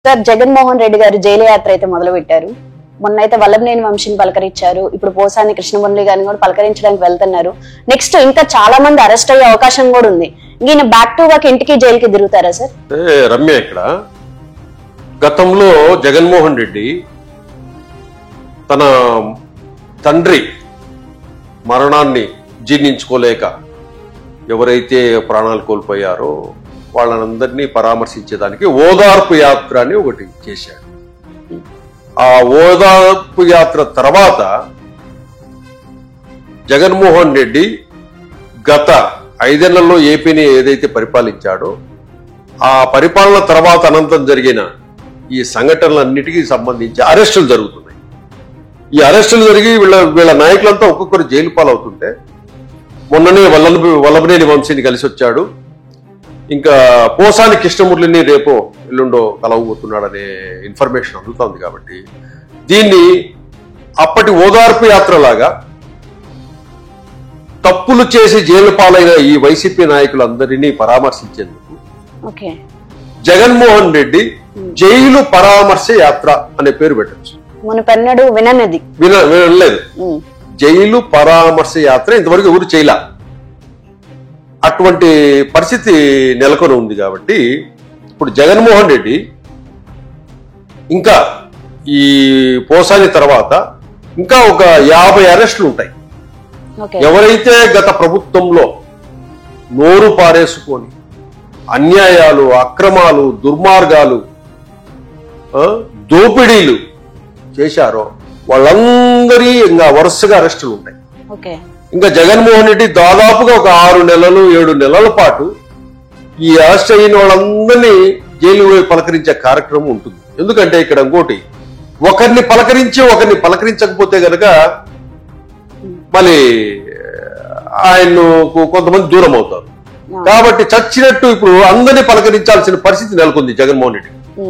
Sir Jaganmohan Reddy గారు jail యాత్ర అయితే మొదలు పెట్టారు. మొన్నైతే వల్లభనేని వంశీని పలకరించారు. ఇప్పుడు పోసాని కృష్ణమురళి గారిని కూడా పలకరించడానికి వెళ్తున్నారు. నెక్స్ట్ ఇంకా చాలా మంది అరెస్ట్ అయ్యే అవకాశం కూడా ఉంది. ఈయన బ్యాక్ టు బ్యాక్ ఇంటికి జైలుకి తిరుగుతారా సార్? రమ్య, ఇక్కడ గతంలో జగన్మోహన్ రెడ్డి తన తండ్రి మరణాన్ని జీర్ణించుకోలేక ఎవరైతే ప్రాణాలు కోల్పోయారో వాళ్ళనందరినీ పరామర్శించేదానికి ఓదార్పు యాత్ర అని ఒకటి చేశాడు. ఆ ఓదార్పు యాత్ర తర్వాత జగన్మోహన్ రెడ్డి గత 5 ఏళ్లలో ఏపీని ఏదైతే పరిపాలించాడో ఆ పరిపాలన తర్వాత అనంతరం జరిగిన ఈ సంఘటనలన్నిటికీ సంబంధించి అరెస్టులు జరుగుతున్నాయి. ఈ అరెస్టులు జరిగి వీళ్ళ నాయకులంతా ఒక్కొక్కరు జైలు పాలవుతుంటే మొన్ననే వల్లభనేని వంశీని కలిసి వచ్చాడు. ఇంకా పోసాని కృష్ణమురళిని రేపో ఎల్లుండో కలవబోతున్నాడనే ఇన్ఫర్మేషన్ అందుతోంది. కాబట్టి దీన్ని అప్పటి ఓదార్పు యాత్రలాగా తప్పులు చేసి జైలు పాలైన ఈ వైసీపీ నాయకులందరినీ పరామర్శించేందుకు జగన్మోహన్ రెడ్డి జైలు పరామర్శ యాత్ర అనే పేరు పెట్టచ్చు. వినలేదు. జైలు పరామర్శ యాత్ర ఇంతవరకు ఎవరు చేయలా. అటువంటి పరిస్థితి నెలకొని ఉంది. కాబట్టి ఇప్పుడు జగన్మోహన్ రెడ్డి ఇంకా ఈ పోసాని తర్వాత ఇంకా ఒక 50 అరెస్టులు ఉంటాయి. ఎవరైతే గత ప్రభుత్వంలో నోరు పారేసుకొని అన్యాయాలు, అక్రమాలు, దుర్మార్గాలు, దోపిడీలు చేశారో వాళ్ళందరి ఇంకా వరుసగా అరెస్టులు ఉంటాయి. ఇంకా జగన్మోహన్ రెడ్డి దాదాపుగా ఒక 6 నెలలు 7 నెలల పాటు ఈ అరెస్ట్ అయిన వాళ్ళందరినీ జైలు పలకరించే కార్యక్రమం ఉంటుంది. ఎందుకంటే ఇక్కడ ఇంకోటి, ఒకరిని పలకరించి ఒకరిని పలకరించకపోతే గనక మళ్ళీ ఆయన్ను కొంతమంది దూరం అవుతారు. కాబట్టి చచ్చినట్టు ఇప్పుడు అందరినీ పలకరించాల్సిన పరిస్థితి నెలకొంది జగన్మోహన్ రెడ్డి.